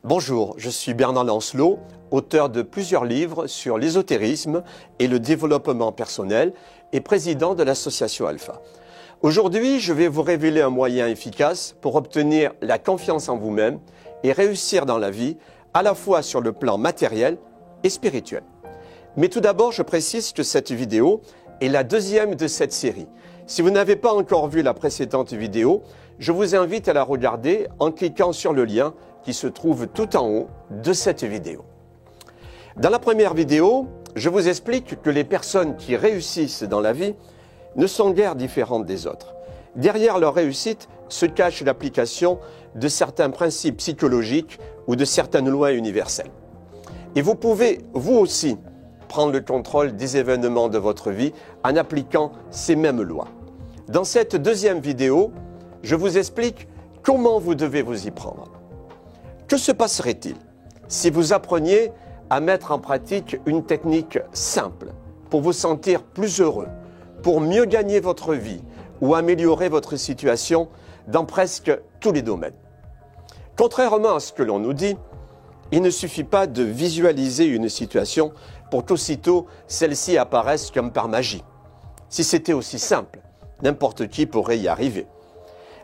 Bonjour, je suis Bernard Lancelot, auteur de plusieurs livres sur l'ésotérisme et le développement personnel et président de l'association Alpha. Aujourd'hui, je vais vous révéler un moyen efficace pour obtenir la confiance en vous-même et réussir dans la vie, à la fois sur le plan matériel et spirituel. Mais tout d'abord, je précise que cette vidéo est la deuxième de cette série. Si vous n'avez pas encore vu la précédente vidéo, je vous invite à la regarder en cliquant sur le lien qui se trouve tout en haut de cette vidéo. Dans la première vidéo, je vous explique que les personnes qui réussissent dans la vie ne sont guère différentes des autres. Derrière leur réussite se cache l'application de certains principes psychologiques ou de certaines lois universelles. Et vous pouvez, vous aussi, prendre le contrôle des événements de votre vie en appliquant ces mêmes lois. Dans cette deuxième vidéo, je vous explique comment vous devez vous y prendre. Que se passerait-il si vous appreniez à mettre en pratique une technique simple pour vous sentir plus heureux, pour mieux gagner votre vie ou améliorer votre situation dans presque tous les domaines? Contrairement à ce que l'on nous dit, il ne suffit pas de visualiser une situation pour qu'aussitôt celle-ci apparaisse comme par magie. Si c'était aussi simple, n'importe qui pourrait y arriver.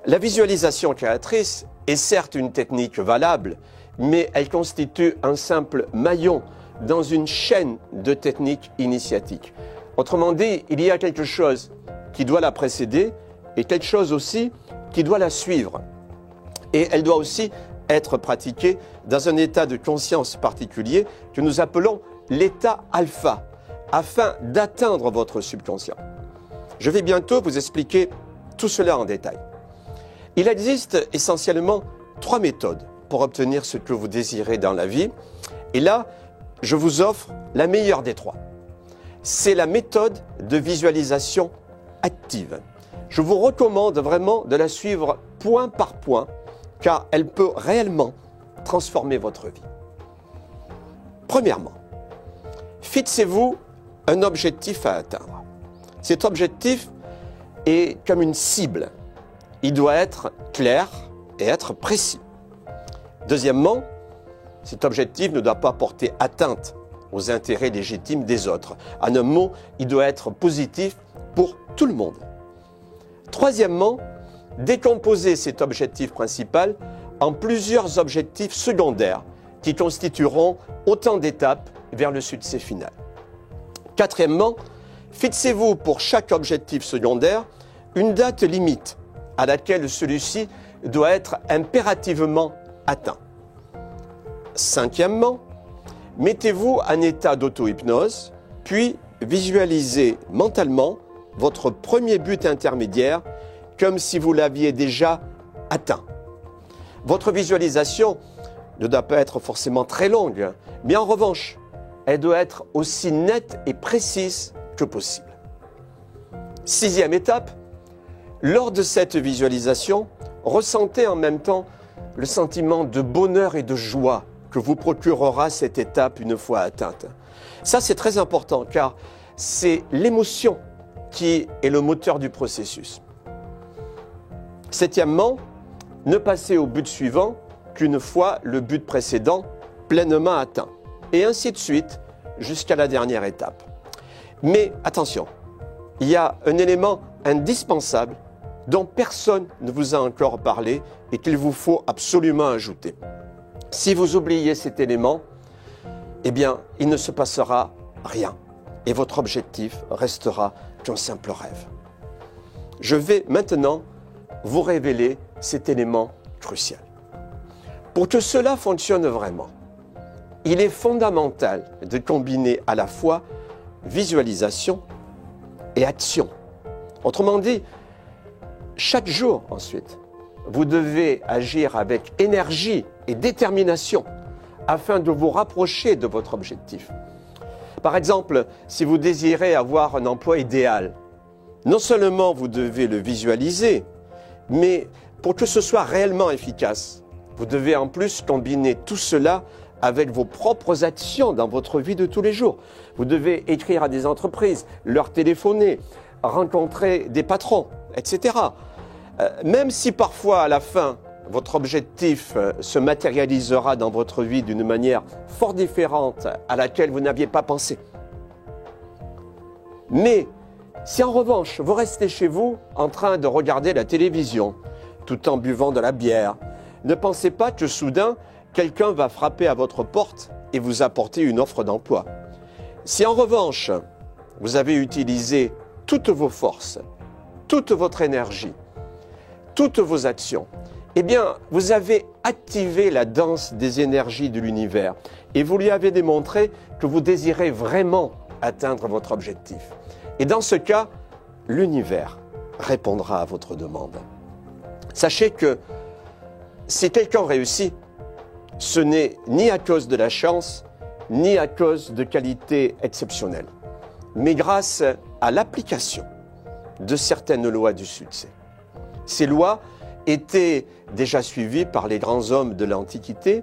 La visualisation créatrice est certes une technique valable, mais elle constitue un simple maillon dans une chaîne de techniques initiatiques. Autrement dit, il y a quelque chose qui doit la précéder et quelque chose aussi qui doit la suivre. Et elle doit aussi être pratiquée dans un état de conscience particulier que nous appelons l'état alpha, afin d'atteindre votre subconscient. Je vais bientôt vous expliquer tout cela en détail. Il existe essentiellement 3 méthodes pour obtenir ce que vous désirez dans la vie. Et là, je vous offre la meilleure des 3. C'est la méthode de visualisation active. Je vous recommande vraiment de la suivre point par point, car elle peut réellement transformer votre vie. Premièrement, fixez-vous un objectif à atteindre. Cet objectif est comme une cible. Il doit être clair et être précis. Deuxièmement, cet objectif ne doit pas porter atteinte aux intérêts légitimes des autres. En un mot, il doit être positif pour tout le monde. Troisièmement, décomposez cet objectif principal en plusieurs objectifs secondaires qui constitueront autant d'étapes vers le succès final. Quatrièmement, fixez-vous pour chaque objectif secondaire une date limite à laquelle celui-ci doit être impérativement atteint. Cinquièmement, mettez-vous en état d'auto-hypnose, puis visualisez mentalement votre premier but intermédiaire comme si vous l'aviez déjà atteint. Votre visualisation ne doit pas être forcément très longue, mais en revanche, elle doit être aussi nette et précise que possible. Sixième étape, lors de cette visualisation, ressentez en même temps le sentiment de bonheur et de joie que vous procurera cette étape une fois atteinte. Ça, c'est très important car c'est l'émotion qui est le moteur du processus. Septièmement, ne passez au but suivant qu'une fois le but précédent pleinement atteint. Et ainsi de suite jusqu'à la dernière étape. Mais attention, il y a un élément indispensable dont personne ne vous a encore parlé et qu'il vous faut absolument ajouter. Si vous oubliez cet élément, eh bien, il ne se passera rien et votre objectif restera qu'un simple rêve. Je vais maintenant vous révéler cet élément crucial. Pour que cela fonctionne vraiment, il est fondamental de combiner à la fois visualisation et action. Autrement dit, chaque jour ensuite, vous devez agir avec énergie et détermination afin de vous rapprocher de votre objectif. Par exemple, si vous désirez avoir un emploi idéal, non seulement vous devez le visualiser, mais pour que ce soit réellement efficace, vous devez en plus combiner tout cela avec vos propres actions dans votre vie de tous les jours. Vous devez écrire à des entreprises, leur téléphoner, rencontrer des patrons, etc. Même si parfois à la fin, votre objectif se matérialisera dans votre vie d'une manière fort différente à laquelle vous n'aviez pas pensé. Mais si en revanche, vous restez chez vous en train de regarder la télévision, tout en buvant de la bière, ne pensez pas que soudain, quelqu'un va frapper à votre porte et vous apporter une offre d'emploi. Si en revanche, vous avez utilisé toutes vos forces, toute votre énergie, toutes vos actions, eh bien, vous avez activé la danse des énergies de l'univers et vous lui avez démontré que vous désirez vraiment atteindre votre objectif. Et dans ce cas, l'univers répondra à votre demande. Sachez que si quelqu'un réussit, ce n'est ni à cause de la chance, ni à cause de qualités exceptionnelles, mais grâce à l'application de certaines lois du succès. Ces lois étaient déjà suivies par les grands hommes de l'Antiquité.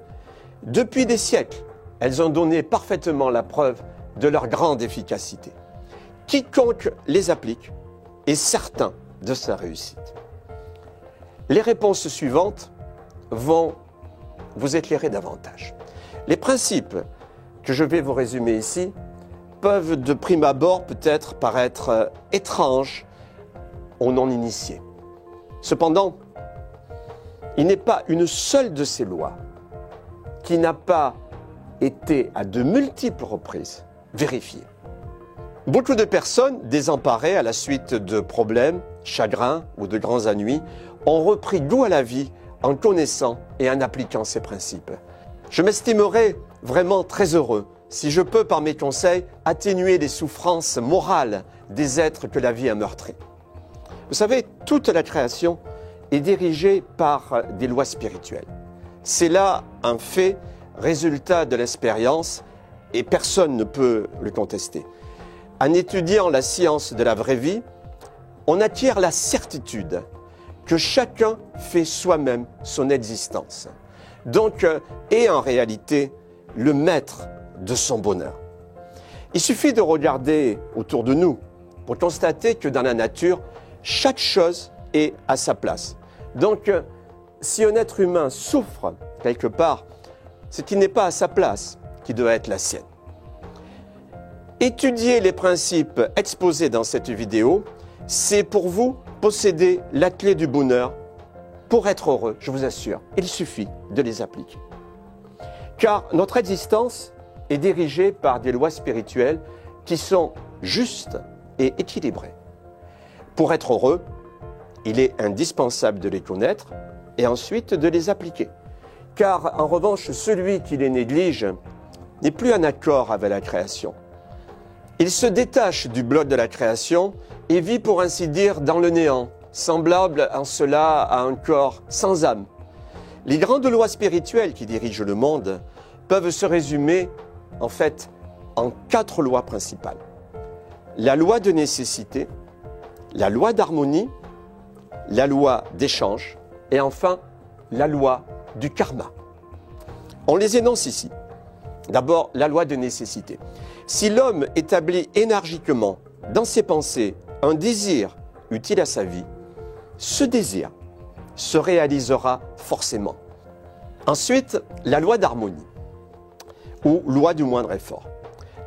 Depuis des siècles, elles ont donné parfaitement la preuve de leur grande efficacité. Quiconque les applique est certain de sa réussite. Les réponses suivantes vont vous éclairer davantage. Les principes que je vais vous résumer ici peuvent de prime abord peut-être paraître étranges aux non-initiés. Cependant, il n'est pas une seule de ces lois qui n'a pas été à de multiples reprises vérifiée. Beaucoup de personnes désemparées à la suite de problèmes, chagrins ou de grands ennuis ont repris goût à la vie en connaissant et en appliquant ces principes. Je m'estimerais vraiment très heureux si je peux, par mes conseils, atténuer les souffrances morales des êtres que la vie a meurtris. Vous savez, toute la création est dirigée par des lois spirituelles. C'est là un fait, résultat de l'expérience, et personne ne peut le contester. En étudiant la science de la vraie vie, on acquiert la certitude que chacun fait soi-même son existence. Donc, est en réalité le maître de son bonheur. Il suffit de regarder autour de nous pour constater que dans la nature, chaque chose est à sa place. Donc, si un être humain souffre quelque part, c'est qu'il n'est pas à sa place, qui doit être la sienne. Étudier les principes exposés dans cette vidéo, c'est pour vous posséder la clé du bonheur. Pour être heureux, je vous assure, il suffit de les appliquer. Car notre existence est dirigée par des lois spirituelles qui sont justes et équilibrées. Pour être heureux, il est indispensable de les connaître et ensuite de les appliquer. Car en revanche, celui qui les néglige n'est plus en accord avec la création. Il se détache du bloc de la création et vit pour ainsi dire dans le néant, semblable en cela à un corps sans âme. Les grandes lois spirituelles qui dirigent le monde peuvent se résumer en fait en 4 lois principales. La loi de nécessité, la loi d'harmonie, la loi d'échange et enfin la loi du karma. On les énonce ici. D'abord, la loi de nécessité. Si l'homme établit énergiquement dans ses pensées un désir utile à sa vie, ce désir se réalisera forcément. Ensuite, la loi d'harmonie, ou loi du moindre effort.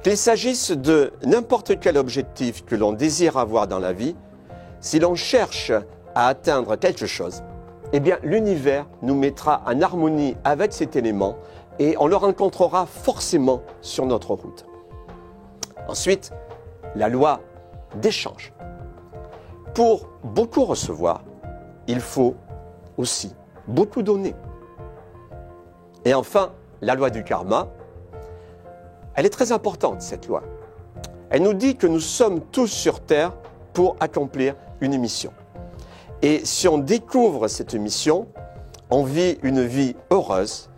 Qu'il s'agisse de n'importe quel objectif que l'on désire avoir dans la vie, si l'on cherche à atteindre quelque chose, eh bien l'univers nous mettra en harmonie avec cet élément et on le rencontrera forcément sur notre route. Ensuite, la loi d'échange. Pour beaucoup recevoir, il faut aussi beaucoup donner. Et enfin, la loi du karma, elle est très importante, cette loi. Elle nous dit que nous sommes tous sur Terre pour accomplir une mission. Et si on découvre cette mission, on vit une vie heureuse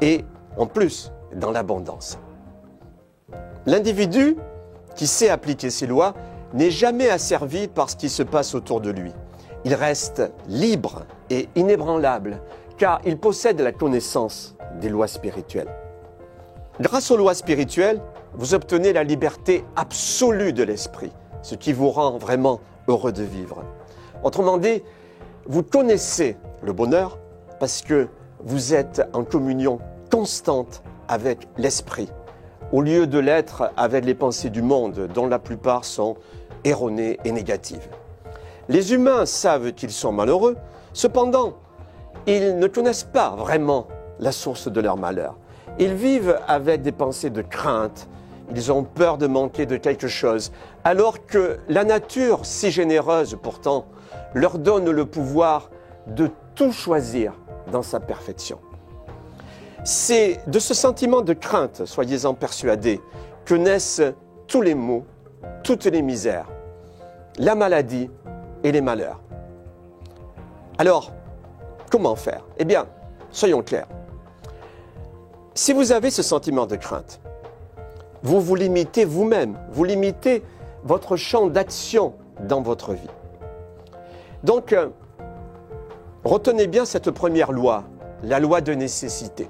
et en plus dans l'abondance. L'individu qui sait appliquer ces lois n'est jamais asservi par ce qui se passe autour de lui. Il reste libre et inébranlable car il possède la connaissance des lois spirituelles. Grâce aux lois spirituelles, vous obtenez la liberté absolue de l'esprit, ce qui vous rend vraiment heureux de vivre. Autrement dit, vous connaissez le bonheur, parce que vous êtes en communion constante avec l'esprit, au lieu de l'être avec les pensées du monde, dont la plupart sont erronées et négatives. Les humains savent qu'ils sont malheureux, cependant, ils ne connaissent pas vraiment la source de leur malheur. Ils vivent avec des pensées de crainte, ils ont peur de manquer de quelque chose, alors que la nature, si généreuse pourtant, leur donne le pouvoir de tout choisir dans sa perfection. C'est de ce sentiment de crainte, soyez-en persuadés, que naissent tous les maux, toutes les misères, la maladie et les malheurs. Alors, comment faire? Eh bien, soyons clairs. Si vous avez ce sentiment de crainte, vous vous limitez vous-même, vous limitez votre champ d'action dans votre vie. Donc, retenez bien cette première loi, la loi de nécessité.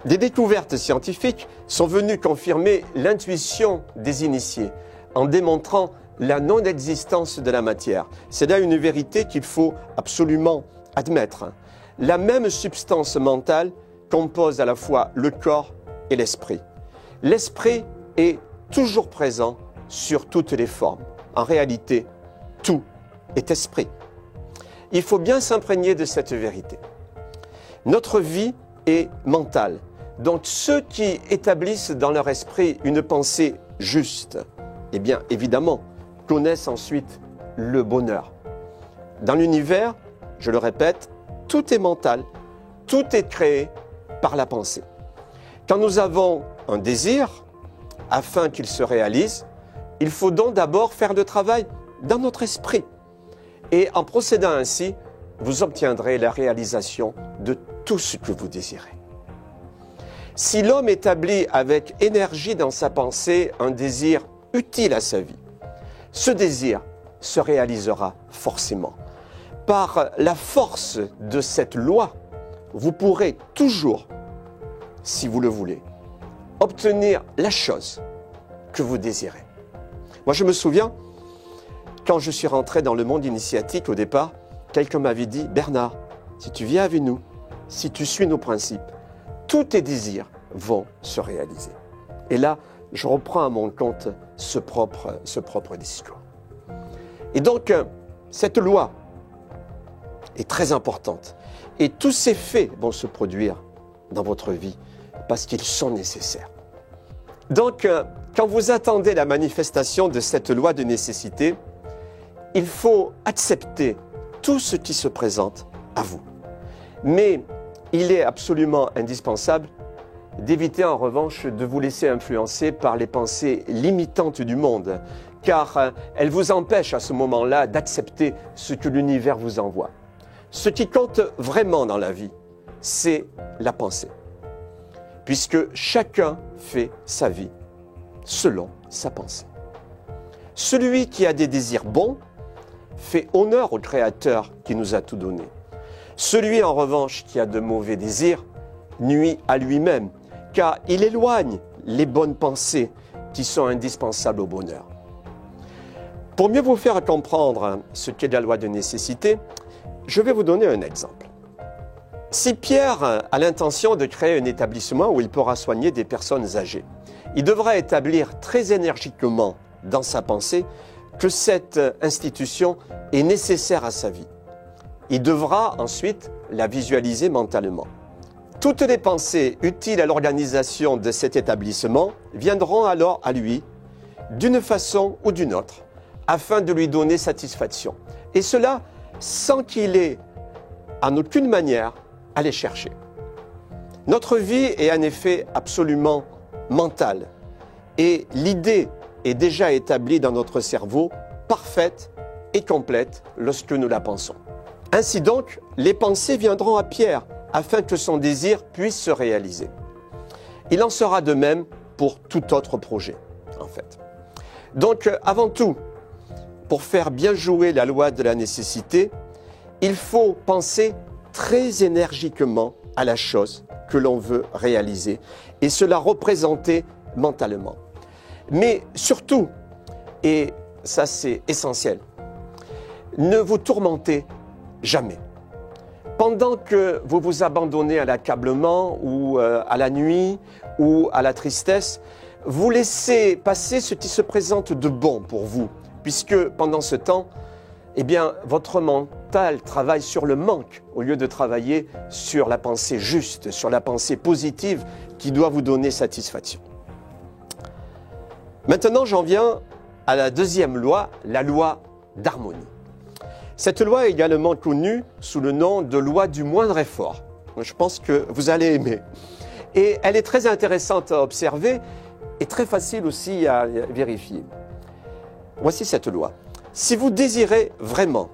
Des découvertes scientifiques sont venues confirmer l'intuition des initiés en démontrant la non-existence de la matière. C'est là une vérité qu'il faut absolument admettre. La même substance mentale compose à la fois le corps et l'esprit. L'esprit est toujours présent sur toutes les formes. En réalité, tout est esprit. Il faut bien s'imprégner de cette vérité. Notre vie est mentale. Donc ceux qui établissent dans leur esprit une pensée juste, eh bien évidemment, connaissent ensuite le bonheur. Dans l'univers, je le répète, tout est mental, tout est créé par la pensée. Quand nous avons un désir, afin qu'il se réalise, il faut donc d'abord faire le travail dans notre esprit. Et en procédant ainsi, vous obtiendrez la réalisation de tout ce que vous désirez. Si l'homme établit avec énergie dans sa pensée un désir utile à sa vie, ce désir se réalisera forcément. Par la force de cette loi, vous pourrez toujours, si vous le voulez, obtenir la chose que vous désirez. Moi, je me souviens, quand je suis rentré dans le monde initiatique au départ, quelqu'un m'avait dit « Bernard, si tu viens avec nous, si tu suis nos principes, tous tes désirs vont se réaliser. » Et là, je reprends à mon compte ce propre discours. Et donc, cette loi est très importante. Et tous ces faits vont se produire dans votre vie parce qu'ils sont nécessaires. Donc, quand vous attendez la manifestation de cette loi de nécessité, il faut accepter tout ce qui se présente à vous. Mais il est absolument indispensable d'éviter en revanche de vous laisser influencer par les pensées limitantes du monde, car elles vous empêchent à ce moment-là d'accepter ce que l'univers vous envoie. Ce qui compte vraiment dans la vie, c'est la pensée, puisque chacun fait sa vie selon sa pensée. Celui qui a des désirs bons fait honneur au Créateur qui nous a tout donné. Celui en revanche qui a de mauvais désirs nuit à lui-même, car il éloigne les bonnes pensées qui sont indispensables au bonheur. Pour mieux vous faire comprendre ce qu'est la loi de nécessité, je vais vous donner un exemple. Si Pierre a l'intention de créer un établissement où il pourra soigner des personnes âgées, il devra établir très énergiquement dans sa pensée que cette institution est nécessaire à sa vie. Il devra ensuite la visualiser mentalement. Toutes les pensées utiles à l'organisation de cet établissement viendront alors à lui, d'une façon ou d'une autre, afin de lui donner satisfaction. Et cela sans qu'il ait en aucune manière à les chercher. Notre vie est en effet absolument mentale et l'idée est déjà établie dans notre cerveau, parfaite et complète lorsque nous la pensons. Ainsi donc, les pensées viendront à Pierre afin que son désir puisse se réaliser. Il en sera de même pour tout autre projet, en fait. Donc, avant tout, pour faire bien jouer la loi de la nécessité, il faut penser très énergiquement à la chose que l'on veut réaliser et se la représenter mentalement. Mais surtout, et ça c'est essentiel, ne vous tourmentez jamais. Pendant que vous vous abandonnez à l'accablement ou à la nuit ou à la tristesse, vous laissez passer ce qui se présente de bon pour vous, puisque pendant ce temps, eh bien, votre mental travaille sur le manque au lieu de travailler sur la pensée juste, sur la pensée positive qui doit vous donner satisfaction. Maintenant, j'en viens à la deuxième loi, la loi d'harmonie. Cette loi est également connue sous le nom de loi du moindre effort. Je pense que vous allez aimer. Et elle est très intéressante à observer et très facile aussi à vérifier. Voici cette loi. Si vous désirez vraiment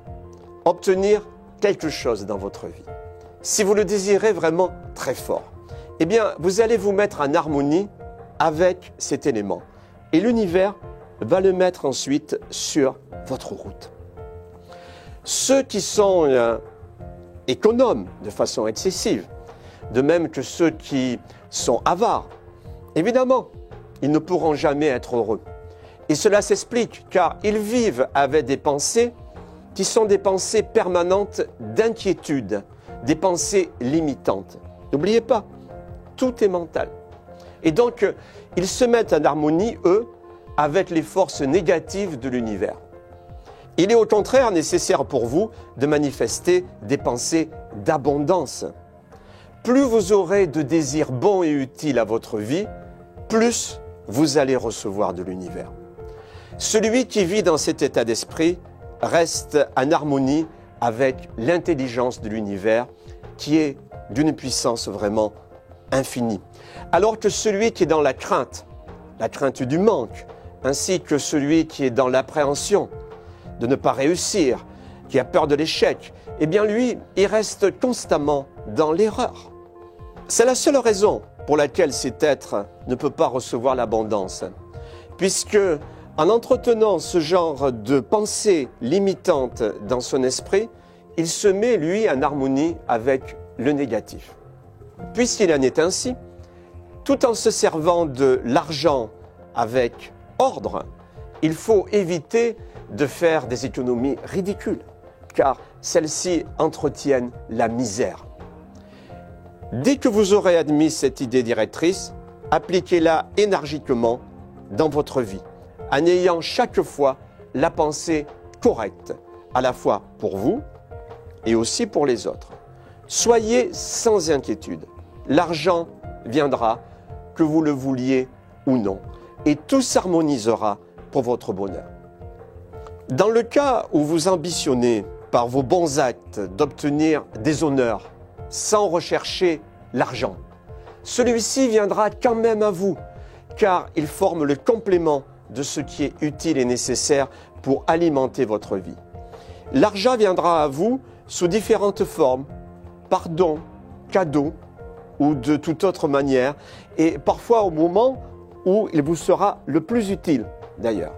obtenir quelque chose dans votre vie, si vous le désirez vraiment très fort, eh bien, vous allez vous mettre en harmonie avec cet élément. Et l'univers va le mettre ensuite sur votre route. Ceux qui sont économes de façon excessive, de même que ceux qui sont avares, évidemment, ils ne pourront jamais être heureux. Et cela s'explique car ils vivent avec des pensées qui sont des pensées permanentes d'inquiétude, des pensées limitantes. N'oubliez pas, tout est mental. Et donc, ils se mettent en harmonie, eux, avec les forces négatives de l'univers. Il est au contraire nécessaire pour vous de manifester des pensées d'abondance. Plus vous aurez de désirs bons et utiles à votre vie, plus vous allez recevoir de l'univers. Celui qui vit dans cet état d'esprit reste en harmonie avec l'intelligence de l'univers qui est d'une puissance vraiment infinie. Alors que celui qui est dans la crainte du manque, ainsi que celui qui est dans l'appréhension de ne pas réussir, qui a peur de l'échec, eh bien lui, il reste constamment dans l'erreur. C'est la seule raison pour laquelle cet être ne peut pas recevoir l'abondance, puisque en entretenant ce genre de pensée limitante dans son esprit, il se met, lui, en harmonie avec le négatif. Puisqu'il en est ainsi, tout en se servant de l'argent avec ordre, il faut éviter de faire des économies ridicules, car celles-ci entretiennent la misère. Dès que vous aurez admis cette idée directrice, appliquez-la énergiquement dans votre vie, en ayant chaque fois la pensée correcte, à la fois pour vous et aussi pour les autres. Soyez sans inquiétude. L'argent viendra, que vous le vouliez ou non, et tout s'harmonisera pour votre bonheur. Dans le cas où vous ambitionnez, par vos bons actes, d'obtenir des honneurs, sans rechercher l'argent, celui-ci viendra quand même à vous, car il forme le complément de ce qui est utile et nécessaire pour alimenter votre vie. L'argent viendra à vous sous différentes formes, par don, cadeau ou de toute autre manière, et parfois au moment où il vous sera le plus utile d'ailleurs.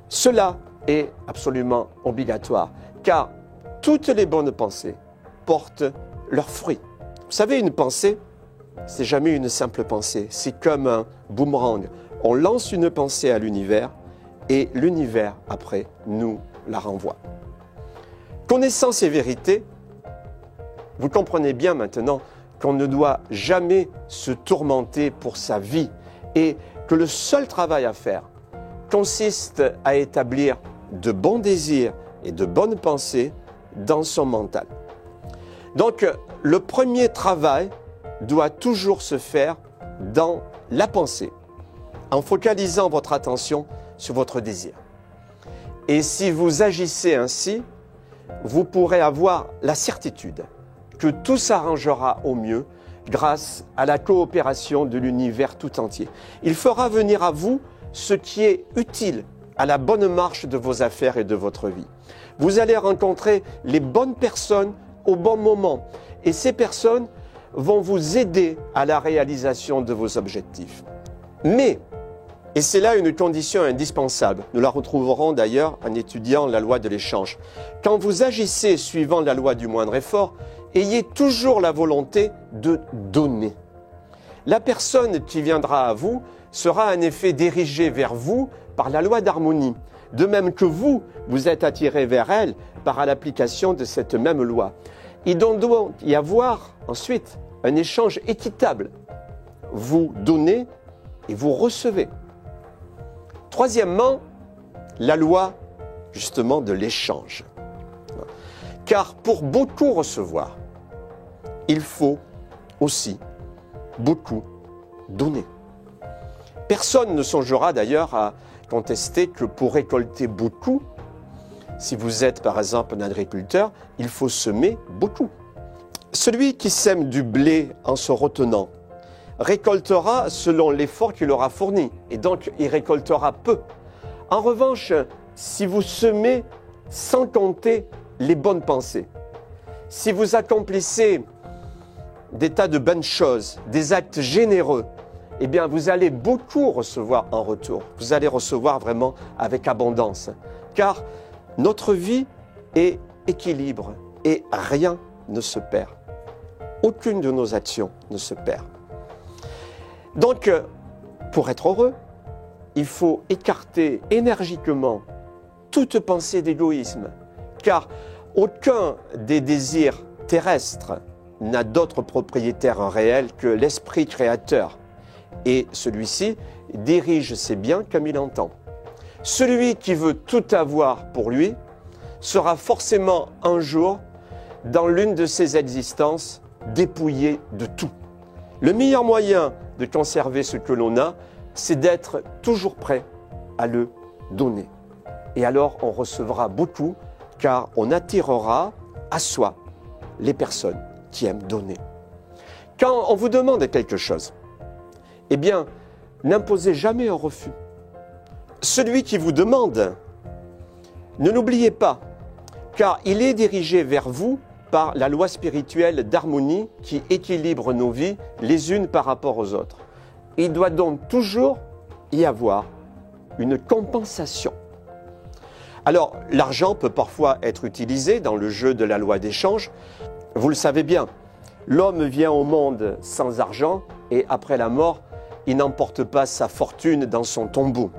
Cela est absolument obligatoire, car toutes les bonnes pensées portent leurs fruits. Vous savez, une pensée, c'est jamais une simple pensée, c'est comme un boomerang. On lance une pensée à l'univers et l'univers, après, nous la renvoie. Connaissant ces vérités, vous comprenez bien maintenant qu'on ne doit jamais se tourmenter pour sa vie et que le seul travail à faire consiste à établir de bons désirs et de bonnes pensées dans son mental. Donc, le premier travail doit toujours se faire dans la pensée, en focalisant votre attention sur votre désir. Et si vous agissez ainsi, vous pourrez avoir la certitude que tout s'arrangera au mieux grâce à la coopération de l'univers tout entier. Il fera venir à vous ce qui est utile à la bonne marche de vos affaires et de votre vie. Vous allez rencontrer les bonnes personnes au bon moment et ces personnes vont vous aider à la réalisation de vos objectifs. Mais, et c'est là une condition indispensable, nous la retrouverons d'ailleurs en étudiant la loi de l'échange. Quand vous agissez suivant la loi du moindre effort, ayez toujours la volonté de donner. La personne qui viendra à vous sera en effet dirigée vers vous par la loi d'harmonie, de même que vous êtes attiré vers elle par l'application de cette même loi. Il doit y avoir ensuite un échange équitable. Vous donnez et vous recevez. Troisièmement, la loi justement de l'échange. Car pour beaucoup recevoir, il faut aussi beaucoup donner. Personne ne songera d'ailleurs à contester que pour récolter beaucoup, si vous êtes par exemple un agriculteur, il faut semer beaucoup. Celui qui sème du blé en se retenant récoltera selon l'effort qu'il aura fourni et donc il récoltera peu. En revanche, si vous semez sans compter les bonnes pensées, si vous accomplissez des tas de bonnes choses, des actes généreux, eh bien vous allez beaucoup recevoir en retour. Vous allez recevoir vraiment avec abondance. Car notre vie est équilibre et rien ne se perd. Aucune de nos actions ne se perd. Donc, pour être heureux, il faut écarter énergiquement toute pensée d'égoïsme, car aucun des désirs terrestres n'a d'autre propriétaire réel que l'esprit créateur. Et celui-ci dirige ses biens comme il entend. Celui qui veut tout avoir pour lui sera forcément un jour, dans l'une de ses existences, dépouillé de tout. Le meilleur moyen de conserver ce que l'on a, c'est d'être toujours prêt à le donner. Et alors on recevra beaucoup, car on attirera à soi les personnes qui aiment donner. Quand on vous demande quelque chose, eh bien, n'imposez jamais un refus. Celui qui vous demande, ne l'oubliez pas, car il est dirigé vers vous par la loi spirituelle d'harmonie qui équilibre nos vies les unes par rapport aux autres. Il doit donc toujours y avoir une compensation. Alors, l'argent peut parfois être utilisé dans le jeu de la loi d'échange. Vous le savez bien, l'homme vient au monde sans argent et après la mort, il n'emporte pas sa fortune dans son tombeau.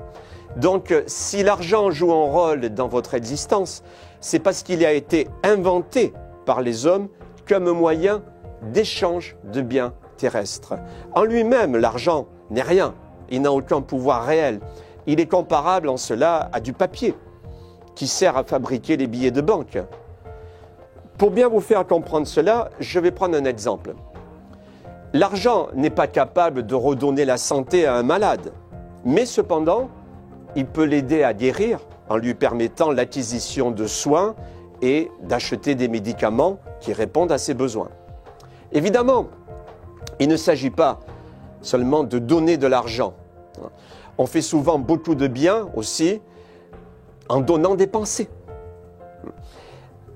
Donc, si l'argent joue un rôle dans votre existence, c'est parce qu'il a été inventé par les hommes comme moyen d'échange de biens terrestres. En lui-même, l'argent n'est rien, il n'a aucun pouvoir réel. Il est comparable en cela à du papier qui sert à fabriquer les billets de banque. Pour bien vous faire comprendre cela, je vais prendre un exemple. L'argent n'est pas capable de redonner la santé à un malade, mais cependant, il peut l'aider à guérir en lui permettant l'acquisition de soins et d'acheter des médicaments qui répondent à ses besoins. Évidemment, il ne s'agit pas seulement de donner de l'argent. On fait souvent beaucoup de bien aussi en donnant des pensées.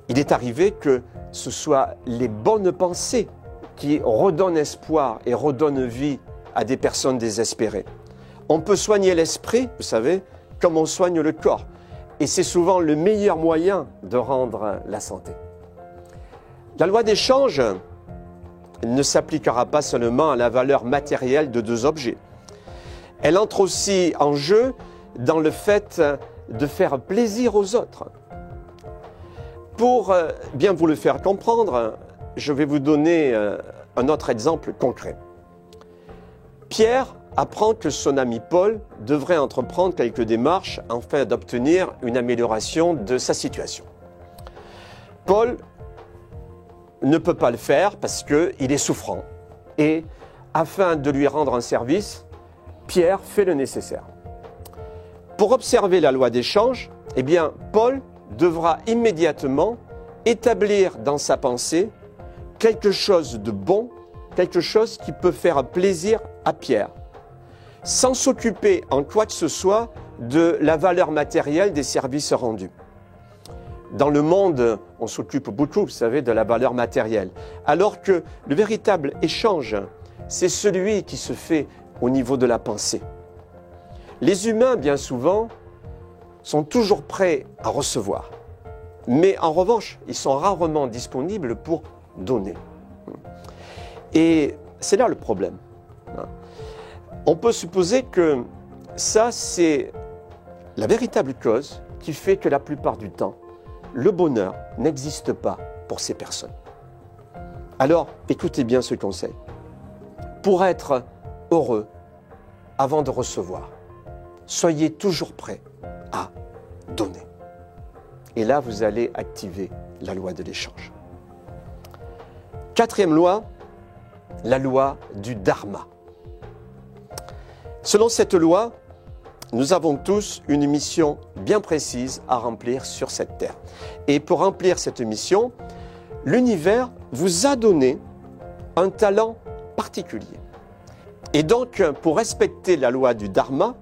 Il est arrivé que ce soit les bonnes pensées qui redonnent espoir et redonnent vie à des personnes désespérées. On peut soigner l'esprit, vous savez, comme on soigne le corps. Et c'est souvent le meilleur moyen de rendre la santé. La loi d'échange ne s'appliquera pas seulement à la valeur matérielle de deux objets. Elle entre aussi en jeu dans le fait de faire plaisir aux autres. Pour bien vous le faire comprendre, je vais vous donner un autre exemple concret. Pierre apprend que son ami Paul devrait entreprendre quelques démarches afin d'obtenir une amélioration de sa situation. Paul ne peut pas le faire parce qu'il est souffrant. Et afin de lui rendre un service, Pierre fait le nécessaire. Pour observer la loi d'échange, eh bien, Paul devra immédiatement établir dans sa pensée quelque chose de bon, quelque chose qui peut faire plaisir à Pierre, sans s'occuper en quoi que ce soit de la valeur matérielle des services rendus. Dans le monde, on s'occupe beaucoup, vous savez, de la valeur matérielle, alors que le véritable échange, c'est celui qui se fait au niveau de la pensée. Les humains, bien souvent, sont toujours prêts à recevoir, mais en revanche, ils sont rarement disponibles pour donner. Et c'est là le problème. On peut supposer que ça, c'est la véritable cause qui fait que la plupart du temps, le bonheur n'existe pas pour ces personnes. Alors, écoutez bien ce conseil. Pour être heureux avant de recevoir, soyez toujours prêt à donner. Et là, vous allez activer la loi de l'échange. Quatrième loi, la loi du dharma. Selon cette loi, nous avons tous une mission bien précise à remplir sur cette terre. Et pour remplir cette mission, l'univers vous a donné un talent particulier. Et donc, pour respecter la loi du dharma,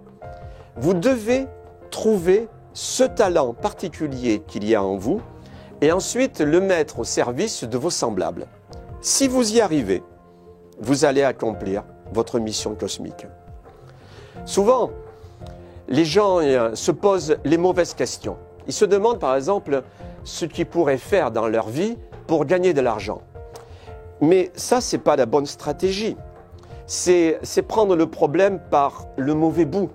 vous devez trouver ce talent particulier qu'il y a en vous et ensuite le mettre au service de vos semblables. Si vous y arrivez, vous allez accomplir votre mission cosmique. Souvent, les gens se posent les mauvaises questions. Ils se demandent par exemple ce qu'ils pourraient faire dans leur vie pour gagner de l'argent. Mais ça, ce n'est pas la bonne stratégie. C'est prendre le problème par le mauvais bout.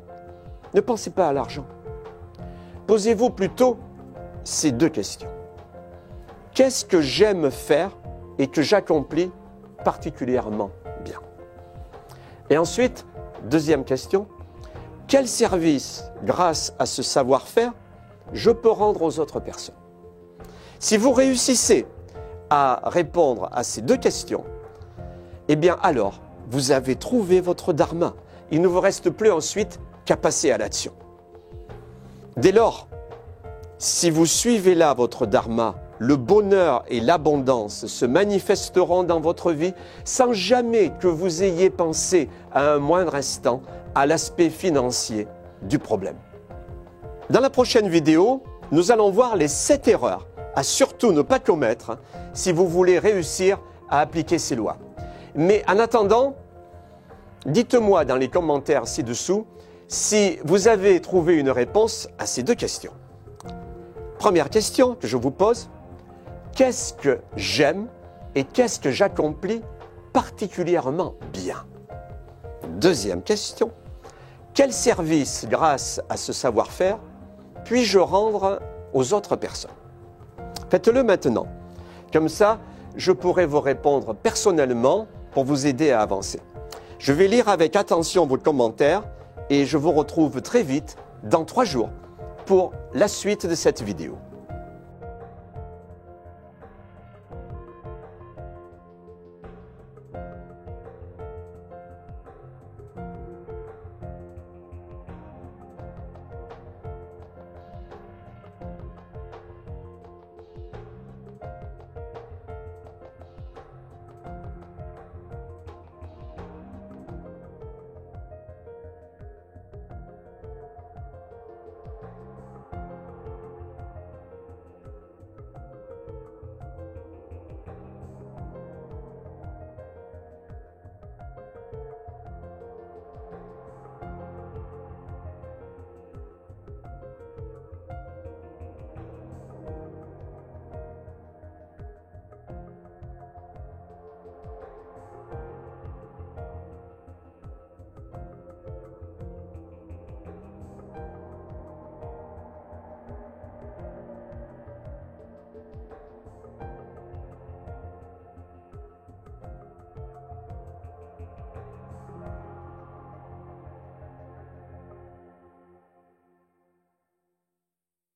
Ne pensez pas à l'argent. Posez-vous plutôt ces deux questions. Qu'est-ce que j'aime faire et que j'accomplis particulièrement bien? Et ensuite, deuxième question, quel service, grâce à ce savoir-faire, je peux rendre aux autres personnes? Si vous réussissez à répondre à ces deux questions, eh bien alors, vous avez trouvé votre dharma. Il ne vous reste plus ensuite qu'à passer à l'action. Dès lors, si vous suivez là votre dharma, le bonheur et l'abondance se manifesteront dans votre vie sans jamais que vous ayez pensé à un moindre instant à l'aspect financier du problème. Dans la prochaine vidéo, nous allons voir les 7 erreurs à surtout ne pas commettre si vous voulez réussir à appliquer ces lois. Mais en attendant, dites-moi dans les commentaires ci-dessous si vous avez trouvé une réponse à ces deux questions. Première question que je vous pose, qu'est-ce que j'aime et qu'est-ce que j'accomplis particulièrement bien? Deuxième question, quel service, grâce à ce savoir-faire, puis-je rendre aux autres personnes? Faites-le maintenant. Comme ça, je pourrai vous répondre personnellement pour vous aider à avancer. Je vais lire avec attention vos commentaires et je vous retrouve très vite, dans 3 jours, pour la suite de cette vidéo.